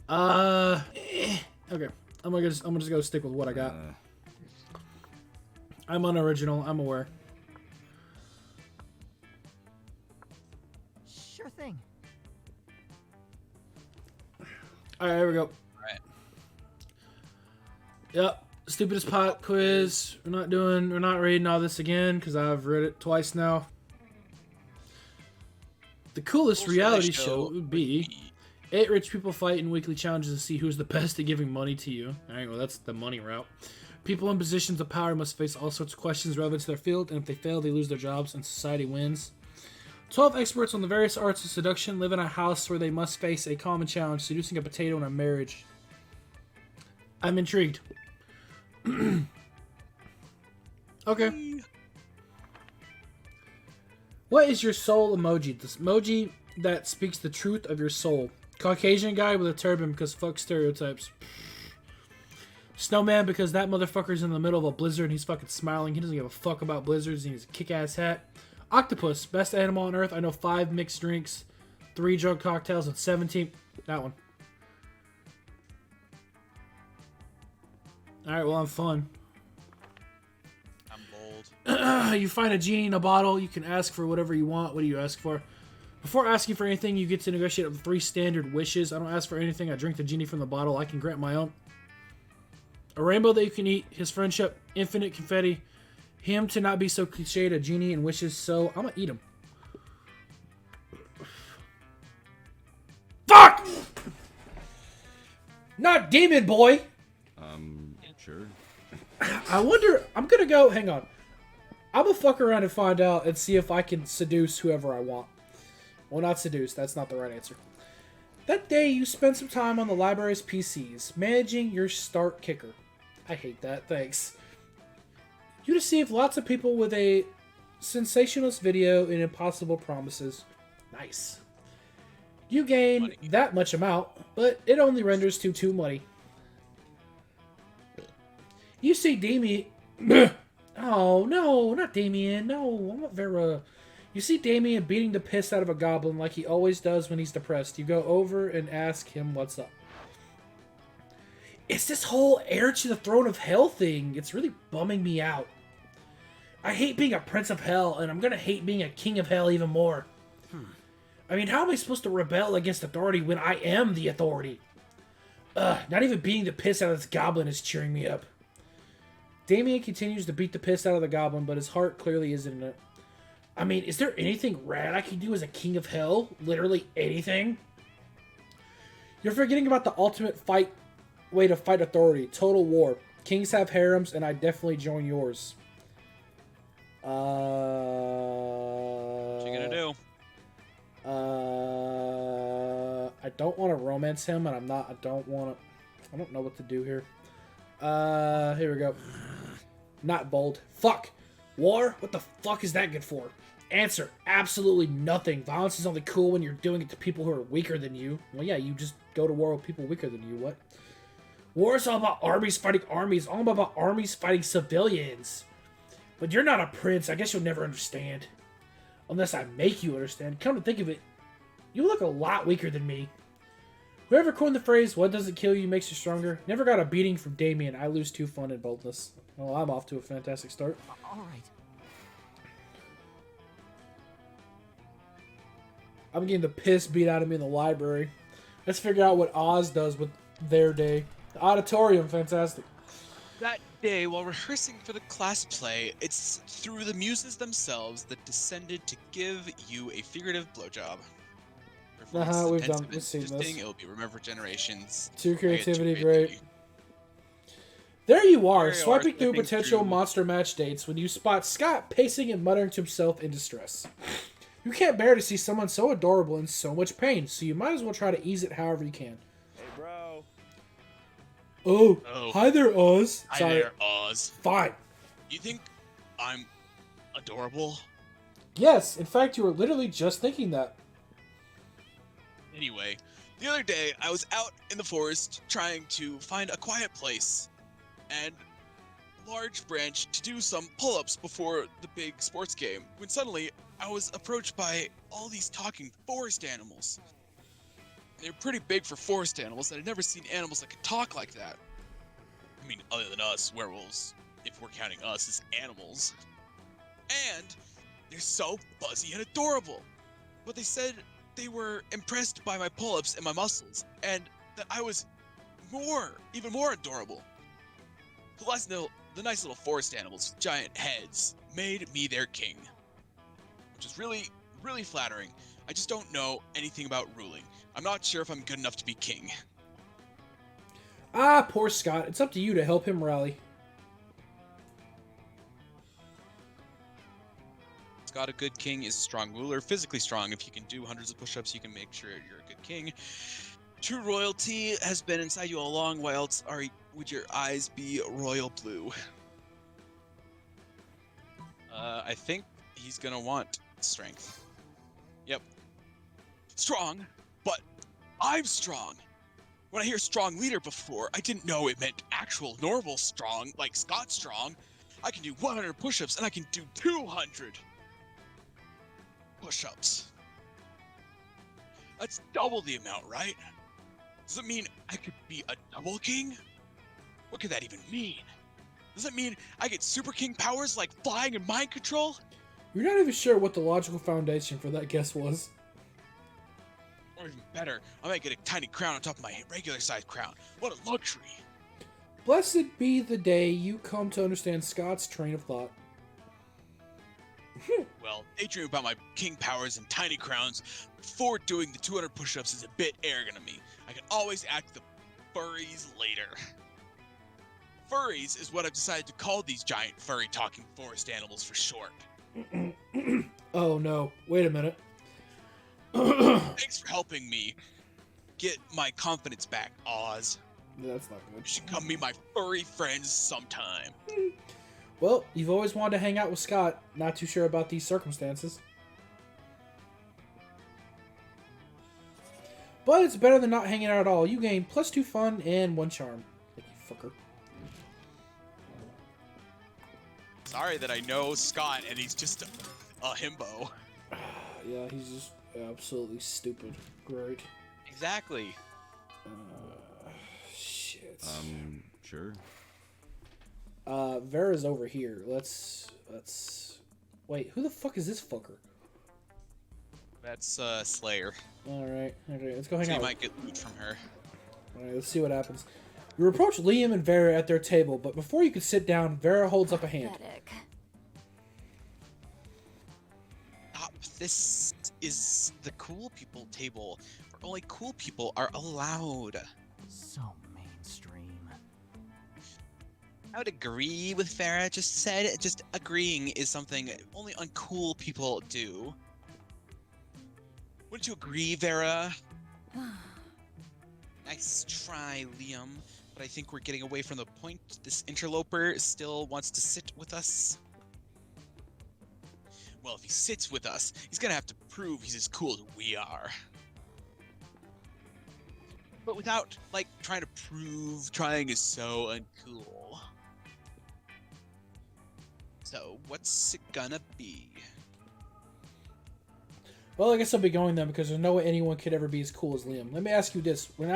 Okay. I'm gonna just go stick with what I got. I'm unoriginal. I'm aware. Sure thing. All right, here we go. All right. Yep. Stupidest pot quiz. We're not reading all this again because I've read it twice now. The coolest reality show would be 8 rich people fight in weekly challenges to see who's the best at giving money to you. Alright, well, that's the money route. People in positions of power must face all sorts of questions relevant to their field, and if they fail, they lose their jobs, and society wins. 12 experts on the various arts of seduction live in a house where they must face a common challenge, seducing a potato in a marriage. I'm intrigued. Okay. What is your soul emoji? This emoji that speaks the truth of your soul. Caucasian guy with a turban because fuck stereotypes. Snowman because that motherfucker's in the middle of a blizzard and he's fucking smiling. He doesn't give a fuck about blizzards. He has a kick-ass hat. Octopus, best animal on earth. I know 5 mixed drinks, 3 drug cocktails, and 17... That one. Alright, well, I'm fun. I'm bold. You find a genie in a bottle. You can ask for whatever you want. What do you ask for? Before asking for anything, you get to negotiate up to 3 standard wishes. I don't ask for anything. I drink the genie from the bottle. I can grant my own. A rainbow that you can eat. His friendship. Infinite confetti. Him to not be so cliched. A genie and wishes. So, I'm gonna eat him. Fuck! Not demon boy! Sure. I wonder... I'm gonna go... Hang on. I'm gonna fuck around and find out and see if I can seduce whoever I want. Well, not seduce. That's not the right answer. That day, you spent some time on the library's PCs, managing your start kicker. I hate that. Thanks. You deceived lots of people with a sensationalist video and impossible promises. Nice. You gain Money. that much amount, but it only renders to 2 money. You see Damien... Oh, no, not Damien. No, I'm not Vera. You see Damien beating the piss out of a goblin like he always does when he's depressed. You go over and ask him what's up. It's this whole heir to the throne of hell thing. It's really bumming me out. I hate being a prince of hell, and I'm gonna hate being a king of hell even more. I mean, how am I supposed to rebel against authority when I am the authority? Not even beating the piss out of this goblin is cheering me up. Damien continues to beat the piss out of the goblin, but his heart clearly isn't in it. I mean, is there anything rad I can do as a king of hell? Literally anything? You're forgetting about the ultimate way to fight authority. Total war. Kings have harems, and I definitely join yours. What you gonna do? I don't want to romance him, and I don't know what to do here. Here we go. Not bold. Fuck. War? What the fuck is that good for? Answer. Absolutely nothing. Violence is only cool when you're doing it to people who are weaker than you. Well, yeah, you just go to war with people weaker than you. What? War is all about armies fighting armies. All about armies fighting civilians. But you're not a prince. I guess you'll never understand. Unless I make you understand. Come to think of it, you look a lot weaker than me. Whoever coined the phrase, what doesn't kill you makes you stronger, never got a beating from Damien. I lose 2 fun and boldness. Well, I'm off to a fantastic start. All right. I'm getting the piss beat out of me in the library. Let's figure out what Oz does with their day. The auditorium, fantastic. That day, while rehearsing for the class play, it's through the muses themselves that descended to give you a figurative blowjob. We've seen this. It will be remembered for generations. 2 creativity, Too great. There you are, There you are, swiping through flipping potential through. monster match dates when you spot Scott pacing and muttering to himself in distress. You can't bear to see someone so adorable in so much pain, so you might as well try to ease it however you can. Hey, bro. Oh, Oh. hi there, Oz. Hi Sorry. there, Oz. Fine. You think I'm adorable? Yes, in fact, you were literally just thinking that. Anyway, the other day I was out in the forest trying to find a quiet place and a large branch to do some pull-ups before the big sports game when suddenly I was approached by all these talking forest animals. They're pretty big for forest animals, and I've never seen animals that could talk like that. I mean, other than us, werewolves, if we're counting us as animals. And they're so fuzzy and adorable. But they said they were impressed by my pull-ups and my muscles, and that I was even more adorable. The nice little forest animals with giant heads made me their king, which is really, really flattering. I just don't know anything about ruling. I'm not sure if I'm good enough to be king. Ah, poor Scott. It's up to you to help him rally. Scott, a good king is a strong ruler, physically strong. If you can do hundreds of push-ups, you can make sure you're a good king. True royalty has been inside you all along. Why else would your eyes be royal blue? I think he's gonna want strength. Yep. Strong, but I'm strong. When I hear strong leader before, I didn't know it meant actual normal strong, like Scott strong. I can do 100 push-ups and I can do 200 push-ups. That's double the amount, right? Does it mean I could be a double king? What could that even mean? Does it mean I get super king powers like flying and mind control? You're not even sure what the logical foundation for that guess was. Or even better, I might get a tiny crown on top of my regular sized crown. What a luxury. Blessed be the day you come to understand Scott's train of thought. Well, daydream about my king powers and tiny crowns before doing the 200 push-ups is a bit arrogant of me. I can always act the furries later. Furries is what I've decided to call these giant furry talking forest animals for short. Oh no, wait a minute. Thanks for helping me get my confidence back, Oz. That's not You good. should come meet my furry friends sometime. Well, you've always wanted to hang out with Scott. Not too sure about these circumstances. But it's better than not hanging out at all. You gain +2 fun and 1 charm. You fucker. Sorry that I know Scott and he's just a himbo. Yeah, he's just absolutely stupid. Great. Exactly. Shit. Sure. Vera's over here. Let's... Wait, who the fuck is this fucker? That's Slayer. Alright, okay, let's go hang So you out. might get loot from her. Alright, let's see what happens. You approach Liam and Vera at their table, but before you can sit down, Vera holds up a hand. Pathetic. This is the cool people table, where only cool people are allowed. So mainstream. I would agree with Farah just said. Just agreeing is something only uncool people do. Wouldn't you agree, Vera? Nice try, Liam. But I think we're getting away from the point. This interloper still wants to sit with us. Well, if he sits with us, he's gonna have to prove he's as cool as we are. But without, like, trying to prove trying is so uncool. So, what's it gonna be? Well, I guess I'll be going then because there's no way anyone could ever be as cool as Liam. Let me ask you this. Would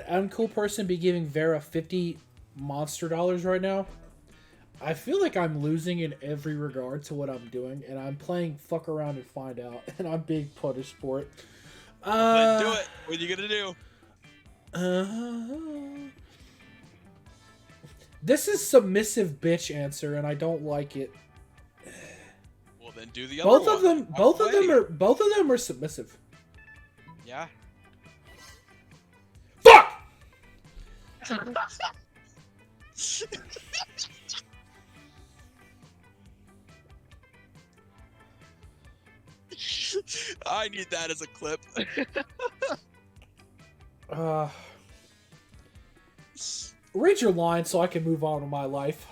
an uncool person be giving Vera 50 monster dollars right now? I feel like I'm losing in every regard to what I'm doing, and I'm playing fuck around and find out, and I'm being punished for it. Then do it. What are you gonna do? This is submissive bitch answer, and I don't like it. Well, then do the other one. Both of them are submissive. Yeah. Fuck! I need that as a clip. Read your line so I can move on with my life.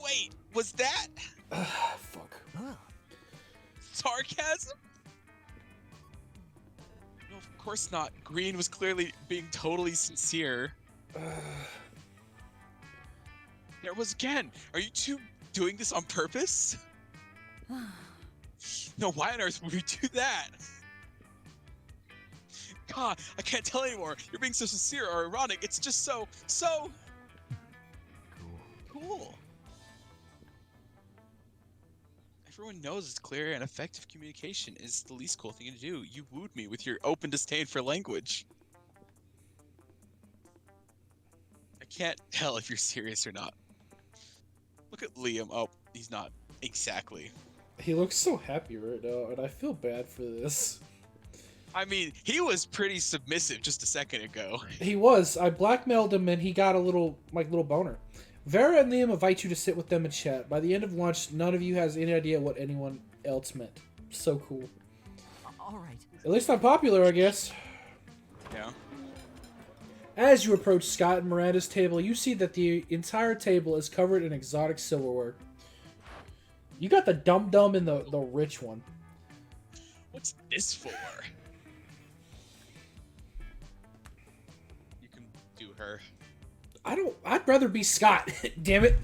Wait, was that Fuck. sarcasm? No, of course not. Green was clearly being totally sincere. There was again. Are you two doing this on purpose? No, why on earth would we do that? God, I can't tell anymore. You're being so sincere or ironic. It's just so cool. Everyone knows it's clear and effective communication is the least cool thing to do. You wooed me with your open disdain for language. I can't tell if you're serious or not. Look at Liam. Oh, he's not exactly. He looks so happy right now, and I feel bad for this. I mean, he was pretty submissive just a second ago. He was. I blackmailed him, and he got a little boner. Vera and Liam invite you to sit with them and chat. By the end of lunch, none of you has any idea what anyone else meant. So cool. All right. At least I'm popular, I guess. Yeah. As you approach Scott and Miranda's table, you see that the entire table is covered in exotic silverware. You got the dum-dum and the rich one. What's this for? You can do her. I'd rather be Scott. Damn it.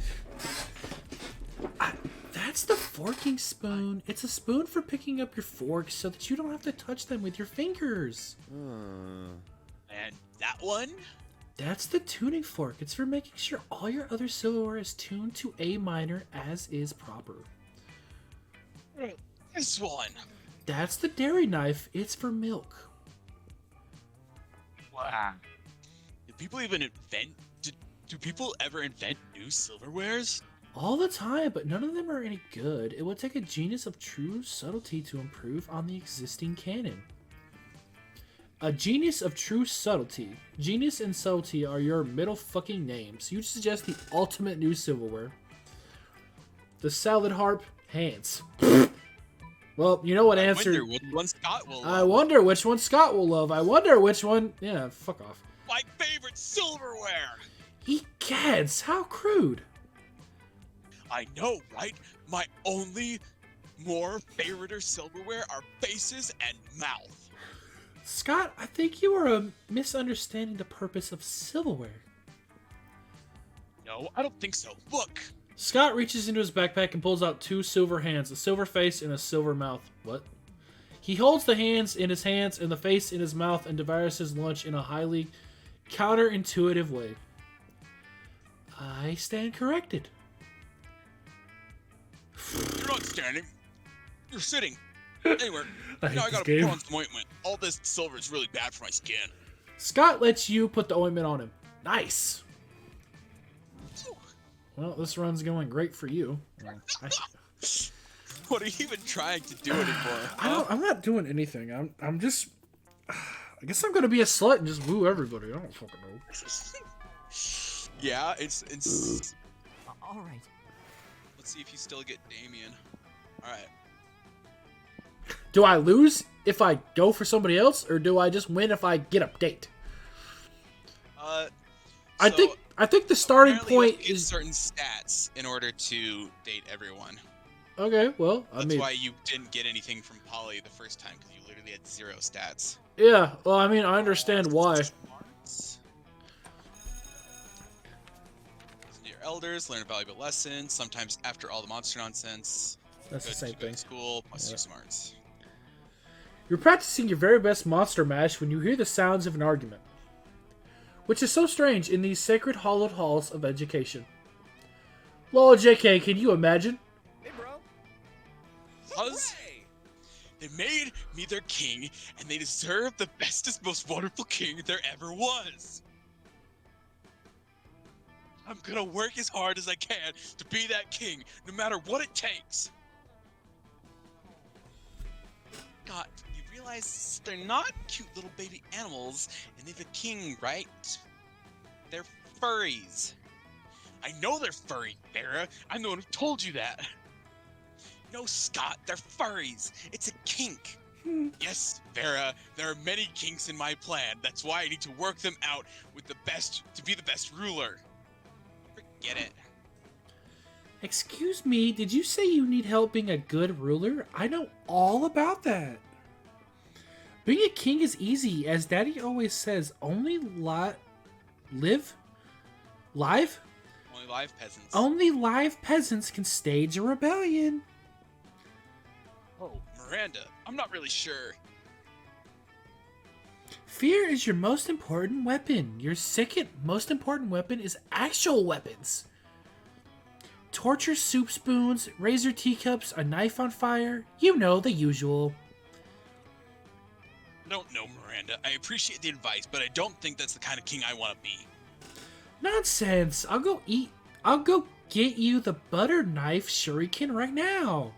That's the forking spoon. It's a spoon for picking up your forks so that you don't have to touch them with your fingers. And that one? That's the tuning fork. It's for making sure all your other silverware is tuned to A minor as is proper. This one. That's the dairy knife. It's for milk. Wow. Did people even invent? Do people ever invent new silverwares? All the time, but none of them are any good. It would take a genius of true subtlety to improve on the existing canon. A genius of true subtlety. Genius and subtlety are your middle fucking names. You suggest the ultimate new silverware. The salad harp, hands. Well, you know what answer... I wonder which one Scott will love. I wonder which one Scott will love. I wonder which one... Yeah, fuck off. My favorite silverware! Egads, how crude. I know, right? My only more favorite silverware are faces and mouth. Scott, I think you are misunderstanding the purpose of silverware. No, I don't think so. Look! Scott reaches into his backpack and pulls out two silver hands, a silver face and a silver mouth. What? He holds the hands in his hands and the face in his mouth and devours his lunch in a highly counterintuitive way. I stand corrected. You're not standing. You're sitting. Anyway, I now I hate gotta this game. put on some ointment. All this silver is really bad for my skin. Scott lets you put the ointment on him. Nice. Well, this run's going great for you. What are you even trying to do anymore? I'm not doing anything. I'm just... I guess I'm gonna be a slut and just woo everybody. I don't fucking know. Yeah, it's... All right. Let's see if you still get Damien. Alright. Do I lose if I go for somebody else, or do I just win if I get a date? I think the starting apparently you have point to get is certain stats in order to date everyone. okay. Well, That's why you didn't get anything from Polly the first time, because you literally had 0 stats. yeah. Well, I mean, I understand why. Listen to your elders, learn a valuable lesson. Sometimes after all the monster nonsense. That's the same Good to thing. school plus Yeah. 2 smarts. You're practicing your very best monster mash when you hear the sounds of an argument, which is so strange in these sacred hollowed halls of education. Lol, JK, can you imagine? Hey, bro. How's- They made me their king, and they deserve the bestest, most wonderful king there ever was. I'm gonna work as hard as I can to be that king, no matter what it takes. God, you realize they're not cute little baby animals, and they're the king, right? They're furries. I know they're furry, Farah. I'm the one who told you that. No, Scott, they're furries. It's a kink. Yes, Vera, there are many kinks in my plan. That's why I need to work them out with the best to be the best ruler. Forget it. Excuse me, did you say you need help being a good ruler? I know all about that. Being a king is easy, as Daddy always says, only live? Only live peasants. Only live peasants can stage a rebellion. Oh, Miranda, I'm not really sure. Fear is your most important weapon. Your second most important weapon is actual weapons. Torture soup spoons, razor teacups, a knife on fire. You know, the usual. I don't know, Miranda. I appreciate the advice, but I don't think that's the kind of king I want to be. Nonsense. I'll go get you the butter knife shuriken right now.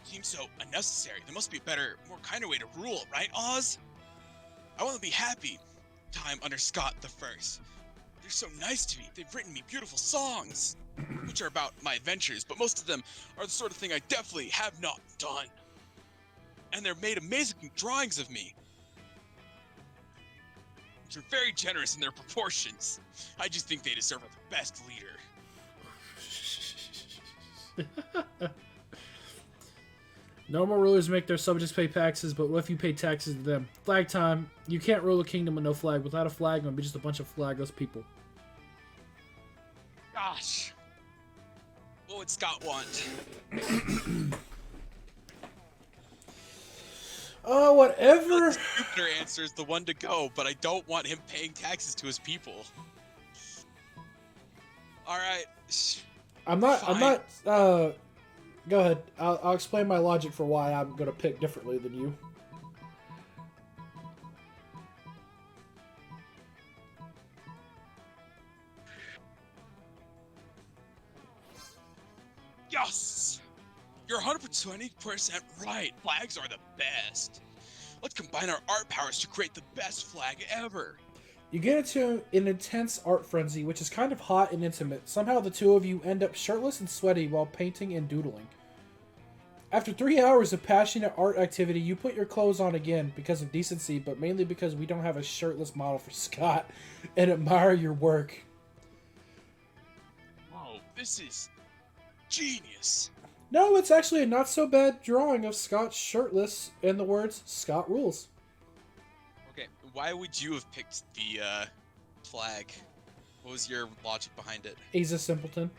Seems so unnecessary. There must be a better, more kinder way to rule, right, Oz? I want to be happy. Time under Scott the First. They're so nice to me. They've written me beautiful songs, which are about my adventures, but most of them are the sort of thing I definitely have not done. And they've made amazing drawings of me, which are very generous in their proportions. I just think they deserve the best leader. Normal rulers make their subjects pay taxes, but what if you pay taxes to them? Flag time. You can't rule a kingdom with no flag. Without a flag, it'll be just a bunch of flagless people. Gosh. What would Scott want? Whatever. The stupider answer is the one to go, but I don't want him paying taxes to his people. Alright. I'm not, go ahead. I'll explain my logic for why I'm gonna pick differently than you. Yes! You're 120% right. Flags are the best. Let's combine our art powers to create the best flag ever. You get into an intense art frenzy, which is kind of hot and intimate. Somehow the two of you end up shirtless and sweaty while painting and doodling. After 3 hours of passionate art activity, you put your clothes on again because of decency, but mainly because we don't have a shirtless model for Scott, and admire your work. Whoa, this is genius. No, it's actually a not so bad drawing of Scott shirtless and the words Scott rules. Okay, why would you have picked the flag? What was your logic behind it? He's a simpleton.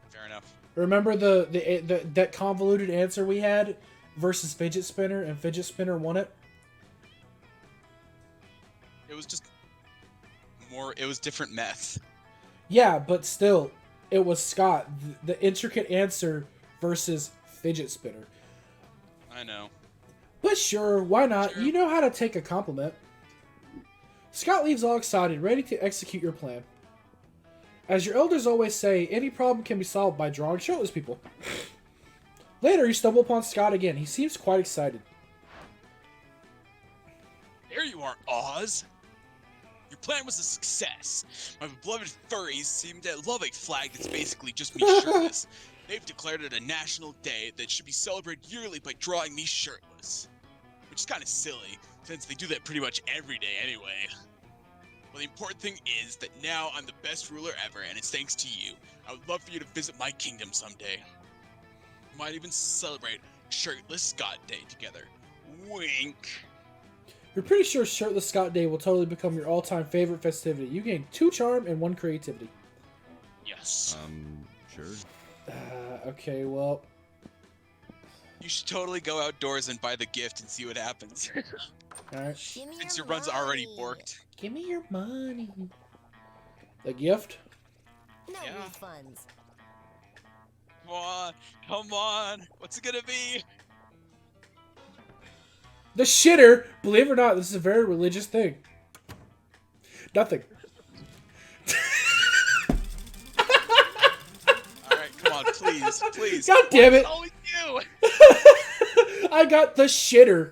Fair enough. Remember that convoluted answer we had versus fidget spinner, and fidget spinner won it? It was just more, it was different meth. Yeah, but still, it was Scott. The intricate answer versus fidget spinner. I know. But sure, why not? Sure. You know how to take a compliment. Scott leaves all excited, ready to execute your plan. As your elders always say, any problem can be solved by drawing shirtless people. Later, you stumble upon Scott again. He seems quite excited. There you are, Oz. Your plan was a success. My beloved furries seem to love a flag that's basically just me shirtless. They've declared it a national day that should be celebrated yearly by drawing me shirtless. Which is kind of silly, since they do that pretty much every day anyway. Well, the important thing is that now I'm the best ruler ever, and it's thanks to you. I would love for you to visit my kingdom someday. We might even celebrate Shirtless Scott Day together. Wink. You're pretty sure Shirtless Scott Day will totally become your all-time favorite festivity. You gain 2 charm and 1 creativity. Yes. Sure. Okay, well... You should totally go outdoors and buy the gift and see what happens. Alright. Since your run's already borked. Give me your money. The gift? No Yeah. refunds. Come on. What's it gonna be? The shitter! Believe it or not, this is a very religious thing. Nothing. Alright, come on, please, please. God damn it! Only you! I got the shitter.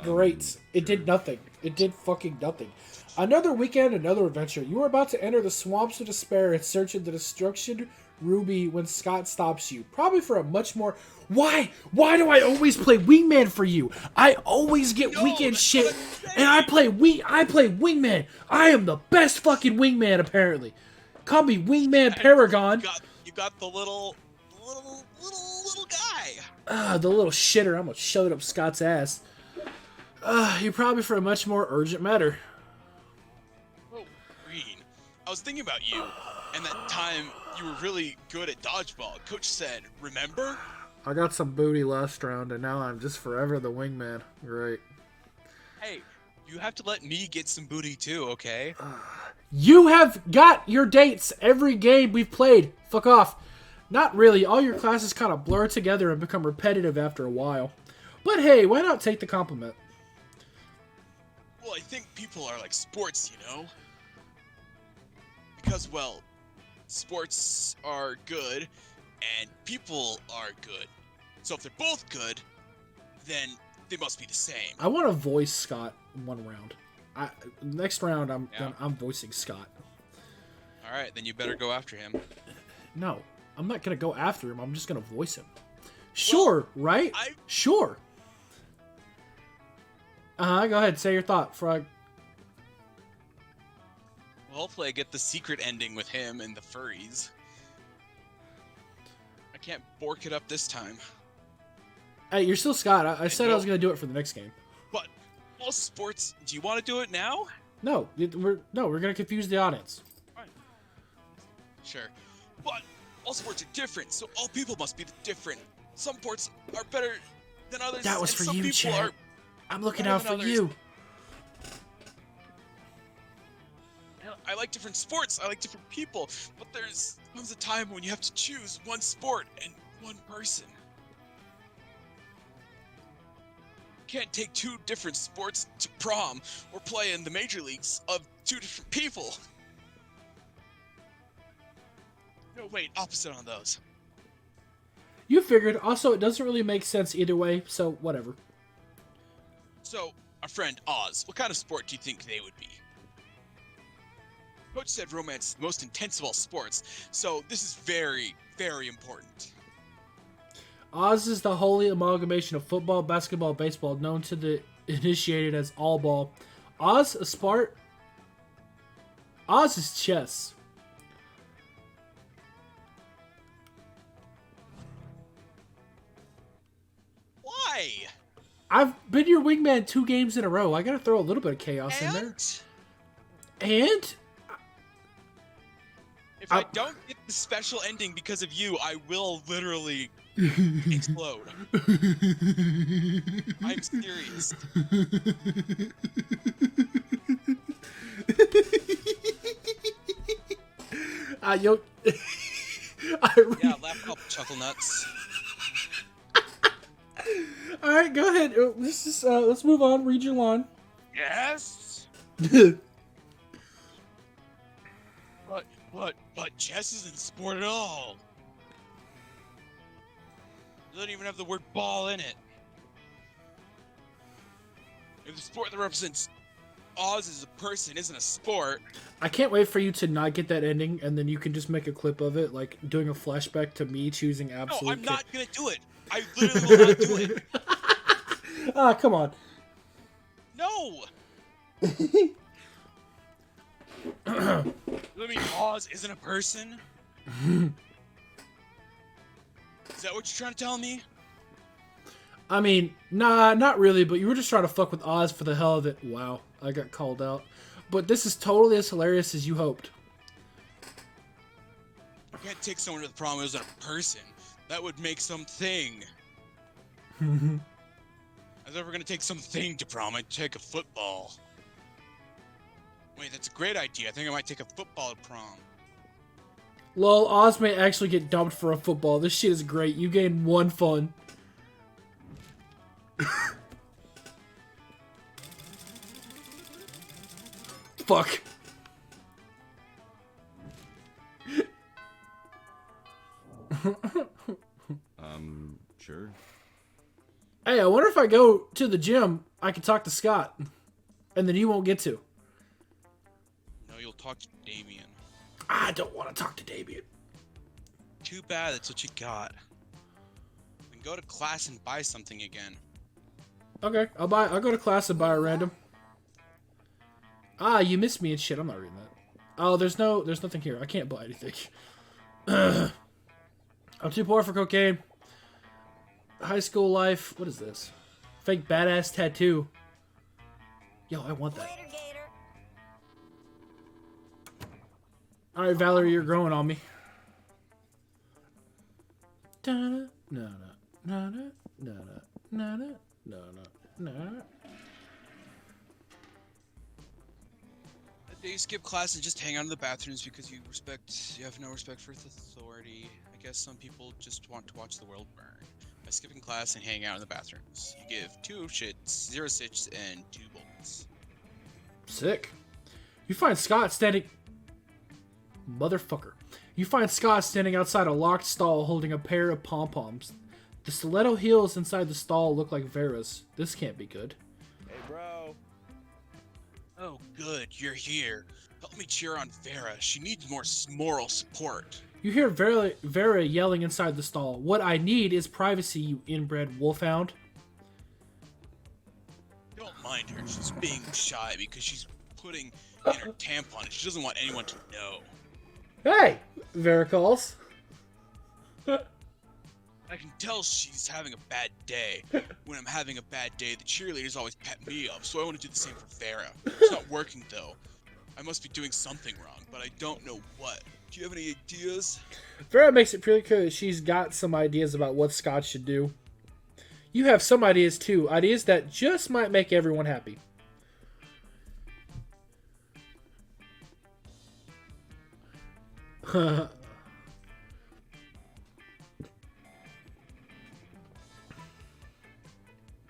Great. It did nothing. It did fucking nothing. Another weekend, another adventure. You are about to enter the swamps of despair and search in the destruction ruby when Scott stops you. Probably for a much more... Why? Why do I always play wingman for you? I always get weekend that's shit, what I'm and I play wingman. I am the best fucking wingman, apparently. Call me Wingman Paragon. You got the little guy. The little shitter. I'm gonna shove it up Scott's ass. You're probably for a much more urgent matter. Oh, Green. I was thinking about you, and that time you were really good at dodgeball. Coach said, remember? I got some booty last round, and now I'm just forever the wingman. Great. Hey, you have to let me get some booty too, okay? You have got your dates every game we've played. Fuck off. Not really. All your classes kind of blur together and become repetitive after a while. But hey, why not take the compliment? Well, I think people are like sports, you know? Because, well, sports are good and people are good. So if they're both good, then they must be the same. I want to voice Scott in one round. Next round, I'm voicing Scott. All right, then you better go after him. No, I'm not gonna go after him. I'm just gonna voice him. Sure, Well, right? Sure. Go ahead. Say your thought, Frog. Well, hopefully I get the secret ending with him and the furries. I can't bork it up this time. Hey, you're still Scott. I said I was gonna do it for the next game. But all sports, do you want to do it now? No, we're gonna confuse the audience. Fine. Sure. But all sports are different, so all people must be different. Some sports are better than others. That was and for some you, people Chad. are I'm looking better out than for others. you. I like different sports. I like different people. But comes a time when you have to choose one sport and one person. You can't take two different sports to prom or play in the major leagues of two different people. No, wait, opposite on those. You figured. Also, it doesn't really make sense either way, so whatever. So, our friend Oz, what kind of sport do you think they would be? Coach said romance is the most intense of all sports, so this is very, very important. Oz is the holy amalgamation of football, basketball, baseball, known to the initiated as all ball. Oz a sport. Oz is chess. Why? I've been your wingman 2 games in a row. I gotta throw a little bit of chaos in there. And If I don't get the special ending because of you, I will literally explode. I'm serious. yo, Yeah, laugh up, chuckle nuts. All right, go ahead. Let's move on. Read your line. Yes. But chess isn't sport at all. It doesn't even have the word ball in it. If the sport that represents Oz as a person isn't a sport. I can't wait for you to not get that ending, and then you can just make a clip of it, like doing a flashback to me choosing absolute. No, I'm not gonna do it. I literally will not do it. Ah, come on. No. You mean Oz isn't a person? Is that what you're trying to tell me? I mean, nah, not really, but you were just trying to fuck with Oz for the hell of it. Wow, I got called out. But this is totally as hilarious as you hoped. I can't take someone to the prom who isn't a person. That would make something. I was never gonna take something to prom. I'd take a football. Wait, that's a great idea. I think I might take a football to prom. Lol, Oz may actually get dumped for a football. This shit is great. You gain 1 fun. Fuck. Sure. Hey, I wonder if I go to the gym, I can talk to Scott. And then you won't get to. No, you'll talk to Damien. I don't want to talk to Damien. Too bad, that's what you got. Then go to class and buy something again. Okay, I'll go to class and buy a random. Ah, you missed me and shit. I'm not reading that. Oh, there's nothing here. I can't buy anything. I'm too poor for cocaine. High school life. What is this? Fake badass tattoo. Yo, I want that. Later, Gator. Alright, Valerie, you're growing on me. Da-da. No. Na na na na na na na na. Do you skip class and just hang out in the bathrooms because you have no respect for authority? I guess some people just want to watch the world burn. By skipping class and hanging out in the bathrooms, you give 2 shits, 0 stitches, and 2 bullets. Sick. You find Scott standing. Motherfucker. You find Scott standing outside a locked stall holding a pair of pom-poms. The stiletto heels inside the stall look like Vera's. This can't be good. Hey, bro. Oh, good, you're here. Help me cheer on Vera. She needs more moral support. You hear Vera yelling inside the stall. What I need is privacy, you inbred wolfhound. Don't mind her. She's being shy because she's putting in her tampon and she doesn't want anyone to know. Hey! Vera calls. I can tell she's having a bad day. When I'm having a bad day, the cheerleaders always pet me up, so I want to do the same for Vera. It's not working, though. I must be doing something wrong, but I don't know what. Do you have any ideas? Vera makes it pretty clear that she's got some ideas about what Scott should do. You have some ideas, too. Ideas that just might make everyone happy.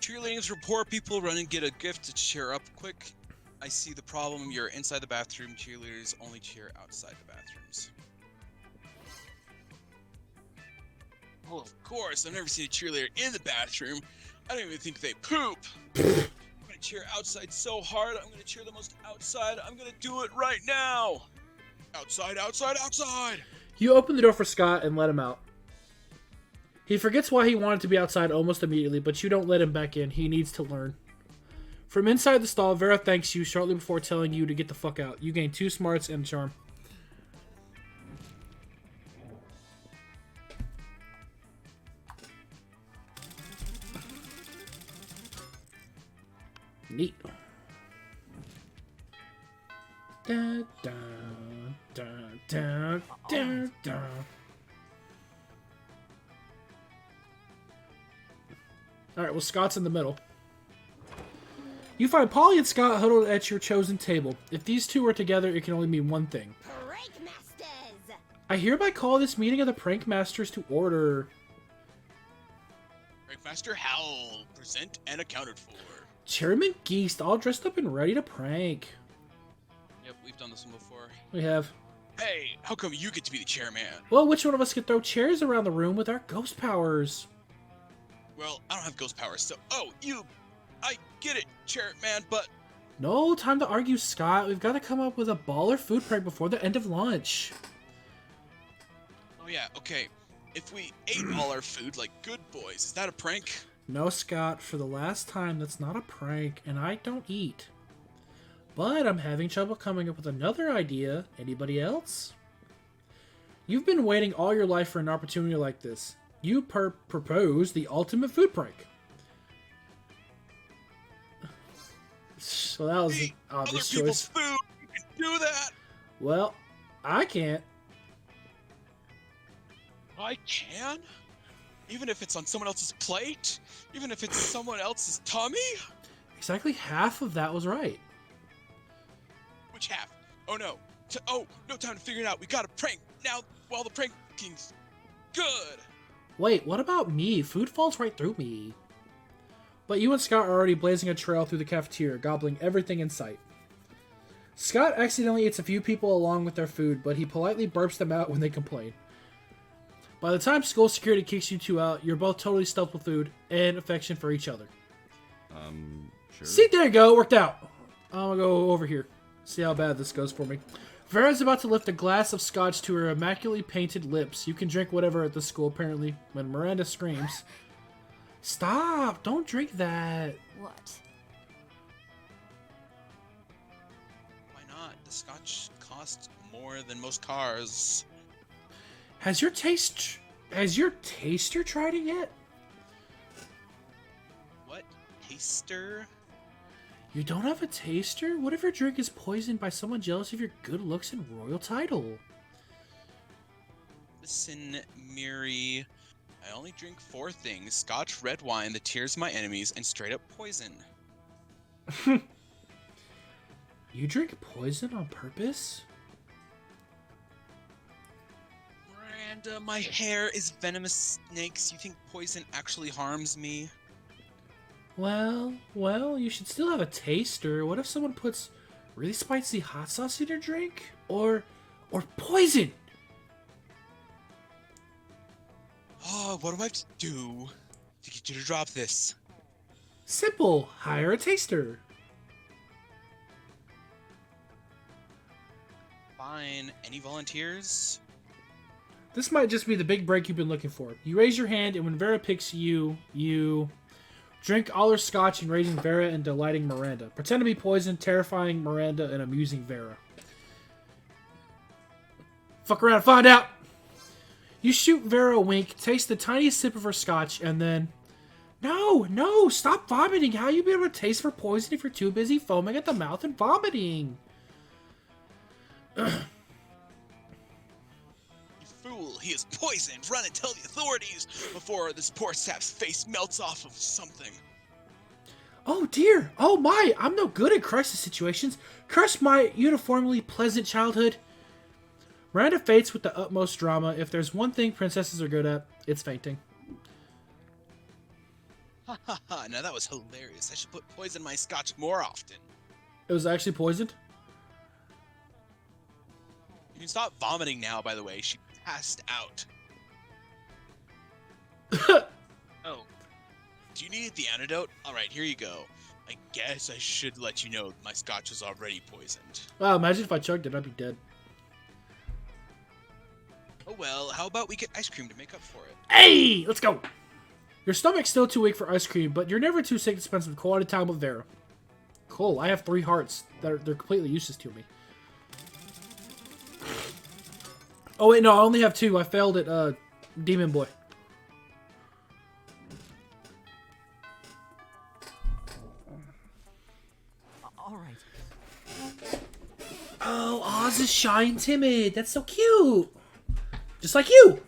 Cheerleading's for poor people. Run and get a gift to cheer up quick. I see the problem. You're inside the bathroom. Cheerleaders only cheer outside the bathrooms. Well, of course. I've never seen a cheerleader in the bathroom. I don't even think they poop. I'm gonna cheer outside so hard. I'm gonna cheer the most outside. I'm gonna do it right now. Outside, outside, outside. You open the door for Scott and let him out. He forgets why he wanted to be outside almost immediately, but you don't let him back in. He needs to learn. From inside the stall, Vera thanks you shortly before telling you to get the fuck out. You gain 2 smarts and a charm. Neat. Da, da, da, da, da, da. Alright, well, Scott's in the middle. You find Polly and Scott huddled at your chosen table. If these two are together, it can only mean one thing. Prank Masters! I hereby call this meeting of the Prank Masters to order. Prankmaster Howl, present and accounted for. Chairman Geist, all dressed up and ready to prank. Yep, we've done this one before. We have. Hey, how come you get to be the chairman? Well, which one of us could throw chairs around the room with our ghost powers? Well, I don't have ghost powers, so... Oh, I get it, chairman, but... No time to argue, Scott. We've got to come up with a baller food prank before the end of lunch. Oh yeah, okay. If we ate all our food like good boys, is that a prank? No, Scott, for the last time, that's not a prank, and I don't eat. But I'm having trouble coming up with another idea. Anybody else? You've been waiting all your life for an opportunity like this. You propose the ultimate food prank. So that was an Eat obvious other people's choice. food! You can do that! Well, I can't. I can? Even if it's on someone else's plate? Even if it's someone else's tummy? Exactly half of that was right. Which half? Oh no. No time to figure it out. We gotta prank now while the pranking's good. Wait, what about me? Food falls right through me. But you and Scott are already blazing a trail through the cafeteria, gobbling everything in sight. Scott accidentally eats a few people along with their food, but he politely burps them out when they complain. By the time school security kicks you two out, you're both totally stuffed with food and affection for each other. Sure. See, there you go, it worked out. I'm gonna go over here. See how bad this goes for me. Vera's about to lift a glass of scotch to her immaculately painted lips. You can drink whatever at the school, apparently, when Miranda screams. Stop! Don't drink that. What? Why not? The scotch costs more than most cars. Has your taster tried it yet? What? Taster? You don't have a taster? What if your drink is poisoned by someone jealous of your good looks and royal title? Listen, Miri. I only drink 4 things: scotch, red wine, the tears of my enemies, and straight up poison. You drink poison on purpose? Miranda, my hair is venomous snakes. You think poison actually harms me? Well, you should still have a taster. What if someone puts really spicy hot sauce in your drink? Or poison? Oh, what do I have to do to get you to drop this? Simple. Hire a taster. Fine. Any volunteers? This might just be the big break you've been looking for. You raise your hand, and when Vera picks you, you drink all her scotch, enraging Vera and delighting Miranda. Pretend to be poisoned, terrifying Miranda, and amusing Vera. Fuck around and find out! You shoot Vera a wink, taste the tiniest sip of her scotch, and then... No, stop vomiting! How you be able to taste for poison if you're too busy foaming at the mouth and vomiting? You fool, he is poisoned! Run and tell the authorities before this poor sap's face melts off of something. Oh dear! Oh my! I'm no good at crisis situations. Curse my uniformly pleasant childhood. Miranda faints with the utmost drama. If there's one thing princesses are good at, it's fainting. Ha ha ha, now that was hilarious. I should put poison in my scotch more often. It was actually poisoned? You can stop vomiting now, by the way. She passed out. Oh. Do you need the antidote? Alright, here you go. I guess I should let you know my scotch is already poisoned. Wow, imagine if I chugged it, I'd be dead. Oh well, how about we get ice cream to make up for it? Hey! Let's go! Your stomach's still too weak for ice cream, but you're never too sick to spend some quality time with Vera. Cool, I have 3 hearts. They're completely useless to me. Oh wait, no, I only have 2. I failed at, Demon Boy. All right. Oh, Oz is shy and timid. That's so cute. Just like you.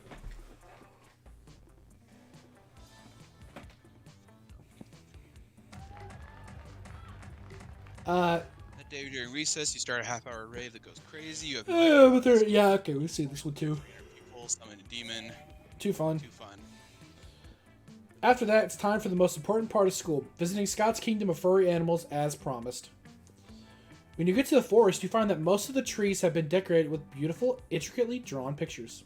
That day during recess, you start a half-hour rave that goes crazy. You have but there, yeah, okay, we'll see this one too. people summon a demon. Too fun. Too fun. After that, it's time for the most important part of school, visiting Scott's Kingdom of Furry Animals as promised. When you get to the forest, you find that most of the trees have been decorated with beautiful, intricately drawn pictures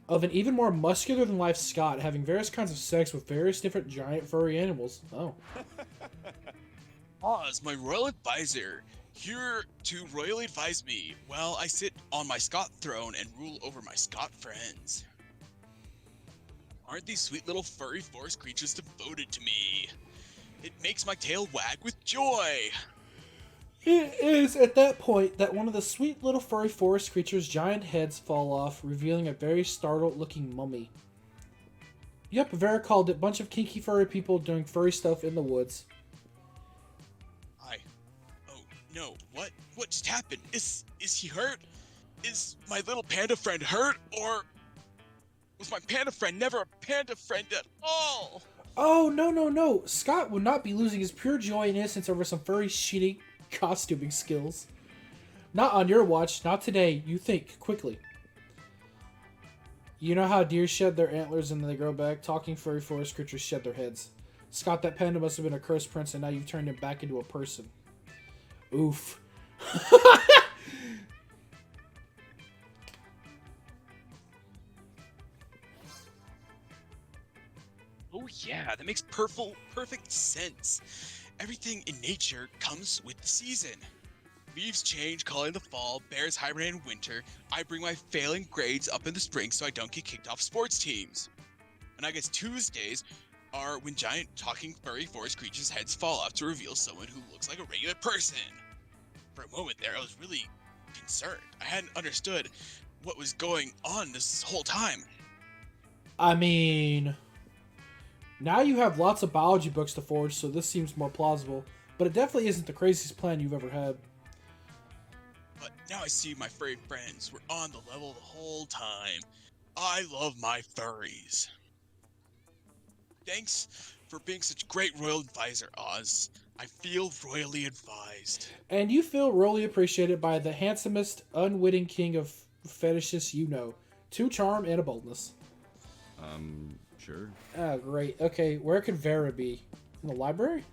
of an even more muscular-than-life Scott having various kinds of sex with various different giant furry animals. Oh. Oz, my royal advisor, here to royally advise me while I sit on my Scott throne and rule over my Scott friends. Aren't these sweet little furry forest creatures devoted to me? It makes my tail wag with joy. It is at that point that one of the sweet little furry forest creatures' giant heads fall off, revealing a very startled-looking mummy. Yep, Vera called it a bunch of kinky furry people doing furry stuff in the woods. Oh no, what just happened? Is he hurt? Is my little panda friend hurt? Or was my panda friend never a panda friend at all? Oh, no. Scott would not be losing his pure joy and innocence over some furry shitty costuming skills. Not on your watch, not today. You think quickly. You know how deer shed their antlers and then they grow back? Talking furry forest creatures shed their heads. Scott, that panda must have been a cursed prince and now you've turned him back into a person. Oof. Oh yeah, that makes perfect sense. Everything in nature comes with the season. Leaves change, calling the fall, bears hibernate in winter. I bring my failing grades up in the spring so I don't get kicked off sports teams. And I guess Tuesdays are when giant talking furry forest creatures' heads fall off to reveal someone who looks like a regular person. For a moment there, I was really concerned. I hadn't understood what was going on this whole time. I mean, now you have lots of biology books to forge, so this seems more plausible. But it definitely isn't the craziest plan you've ever had. But now I see my furry friends were on the level the whole time. I love my furries. Thanks for being such a great royal advisor, Oz. I feel royally advised. And you feel royally appreciated by the handsomest, unwitting king of fetishists you know. 2 charm and a boldness. Sure. Ah, great. Okay, where could Vera be? In the library?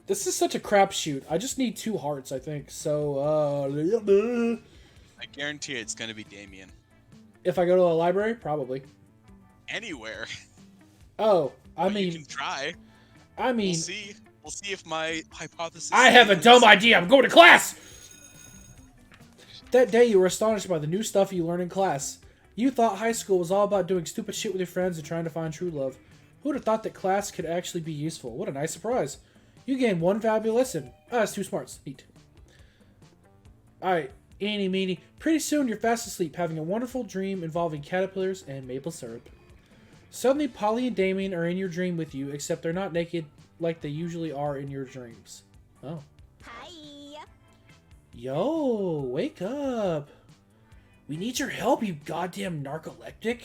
This is such a crapshoot. I just need 2 hearts, I think. So, I guarantee it's gonna be Damien. if I go to the library, probably. Anywhere. Oh, I But mean, you can try. I mean, We'll see. We'll see if my hypothesis. I have a is- dumb idea. I'm going to class. That day, you were astonished by the new stuff you learned in class. You thought high school was all about doing stupid shit with your friends and trying to find true love. Who would have thought that class could actually be useful? What a nice surprise. You gained 1 valuable lesson. Ah, it's 2 smarts. Neat. Alright, eeny meeny. Pretty soon you're fast asleep, having a wonderful dream involving caterpillars and maple syrup. Suddenly, Polly and Damien are in your dream with you, except they're not naked like they usually are in your dreams. Oh. Hi. Yo, wake up. We need your help, you goddamn narcoleptic.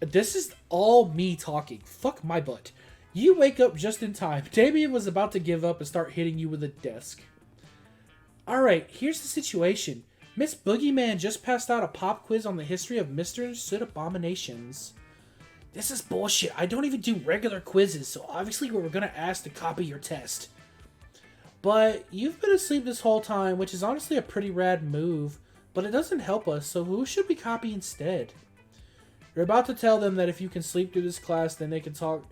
This is all me talking. Fuck my butt. You wake up just in time. Damien was about to give up and start hitting you with a desk. Alright, here's the situation. Miss Boogeyman just passed out a pop quiz on the history of misunderstood abominations. This is bullshit. I don't even do regular quizzes, so obviously we were gonna ask to copy your test. But you've been asleep this whole time, which is honestly a pretty rad move, but it doesn't help us, so who should we copy instead? You're about to tell them that if you can sleep through this class, then they can talk,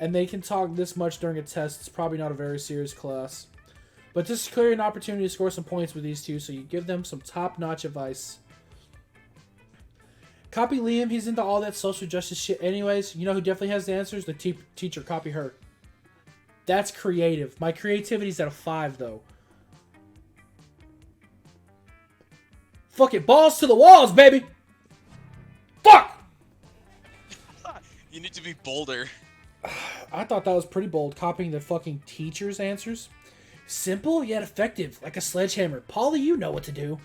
and they can talk this much during a test. It's probably not a very serious class. But this is clearly an opportunity to score some points with these 2, so you give them some top-notch advice. Copy Liam, he's into all that social justice shit anyways. You know who definitely has the answers? The teacher. Copy her. That's creative. My creativity's at a 5, though. Fuck it. Balls to the walls, baby! Fuck! You need to be bolder. I thought that was pretty bold, copying the fucking teacher's answers. Simple, yet effective, like a sledgehammer. Polly, you know what to do.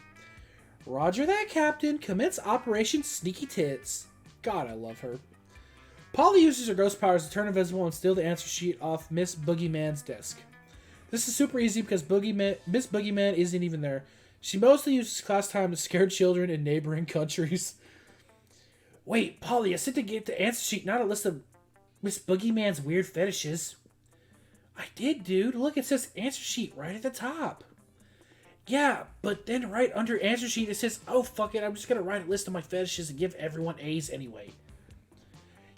Roger that, Captain. Commence Operation Sneaky Tits. God, I love her. Polly uses her ghost powers to turn invisible and steal the answer sheet off Miss Boogeyman's desk. This is super easy because Miss Boogeyman isn't even there. She mostly uses class time to scare children in neighboring countries. Wait, Polly, I said to get the answer sheet, not a list of Miss Boogeyman's weird fetishes. I did, dude. Look, it says answer sheet right at the top. Yeah, but then right under answer sheet it says, oh, fuck it, I'm just going to write a list of my fetishes and give everyone A's anyway.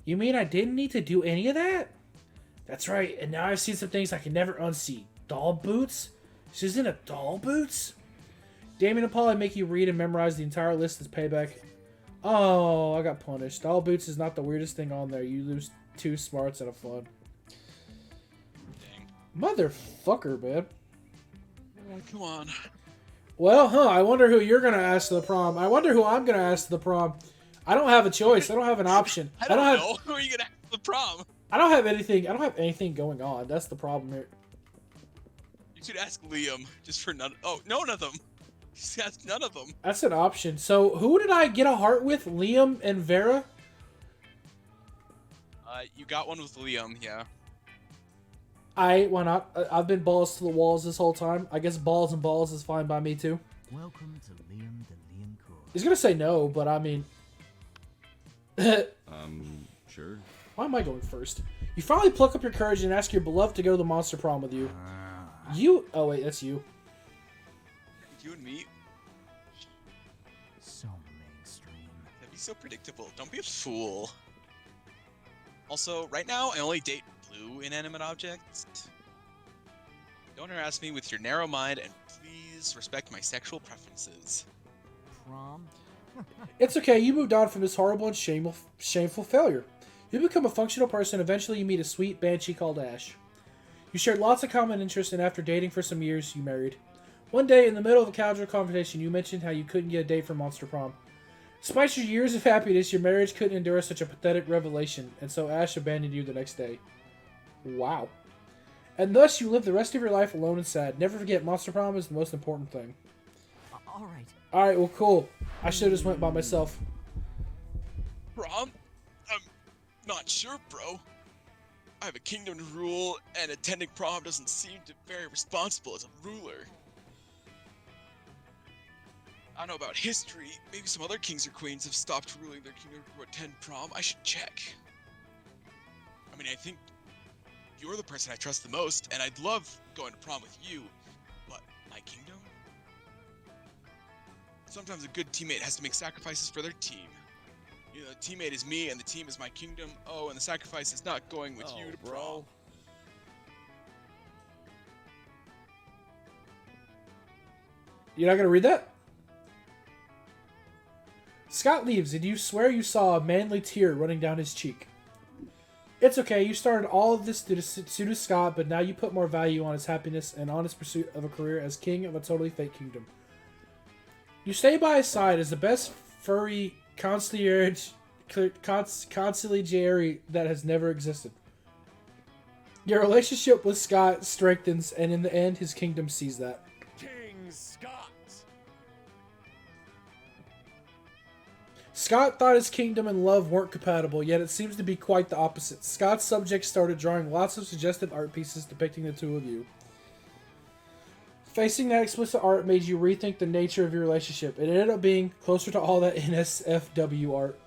You mean I didn't need to do any of that? That's right, and now I've seen some things I can never unsee. Doll boots? She's in a doll boots? Damien and Polly make you read and memorize the entire list as payback. Oh, I got punished. Doll boots is not the weirdest thing on there. You lose 2 smarts and a fun. Dang. Motherfucker, man. Oh, come on. Well, I wonder who you're gonna ask to the prom. I wonder who I'm gonna ask to the prom. I don't have a choice. I don't have an option. I don't know. Who are you gonna have for the prom? I don't have anything. I don't have anything going on. That's the problem here. You should ask Liam, just for none. Oh, none of them. Just ask none of them. That's an option. So who did I get a heart with? Liam and Vera? You got one with Liam, yeah. Why not? I've been balls to the walls this whole time. I guess balls and balls is fine by me too. Welcome to Liam the Liancourt. He's gonna say no, but I mean... Sure. Why am I going first? You finally pluck up your courage and ask your beloved to go to the monster prom with you. Oh wait, that's you. You and me, So mainstream. that'd be so predictable. Don't be a fool. Also, right now, I only date blue inanimate objects. Don't harass me with your narrow mind, and please respect my sexual preferences. Prom? It's okay, you moved on from this horrible and shameful failure. You become a functional person, eventually you meet a sweet banshee called Ash. You shared lots of common interests, and after dating for some years, you married. One day, in the middle of a casual conversation, you mentioned how you couldn't get a date for Monster Prom. Despite your years of happiness, your marriage couldn't endure such a pathetic revelation, and so Ash abandoned you the next day. Wow. And thus, you live the rest of your life alone and sad. Never forget, Monster Prom is the most important thing. Alright. Alright, well, cool. I should've just went by myself. Prom? Not sure, bro. I have a kingdom to rule, and attending prom doesn't seem to be very responsible as a ruler. I don't know about history. Maybe some other kings or queens have stopped ruling their kingdom to attend prom. I should check. I mean, I think you're the person I trust the most, and I'd love going to prom with you. But my kingdom? Sometimes a good teammate has to make sacrifices for their team. You know, the teammate is me, and the team is my kingdom. Oh, and the sacrifice is not going with you to prom. You're not gonna read that? Scott leaves, and you swear you saw a manly tear running down his cheek. It's okay, you started all of this to suit Scott, but now you put more value on his happiness and on his pursuit of a career as king of a totally fake kingdom. You stay by his side as the best furry conciliary that has never existed. Your relationship with Scott strengthens, and in the end, his kingdom sees that. King Scott. Scott thought his kingdom and love weren't compatible, yet it seems to be quite the opposite. Scott's subjects started drawing lots of suggestive art pieces depicting the two of you. Facing that explicit art made you rethink the nature of your relationship. It ended up being closer to all that NSFW art.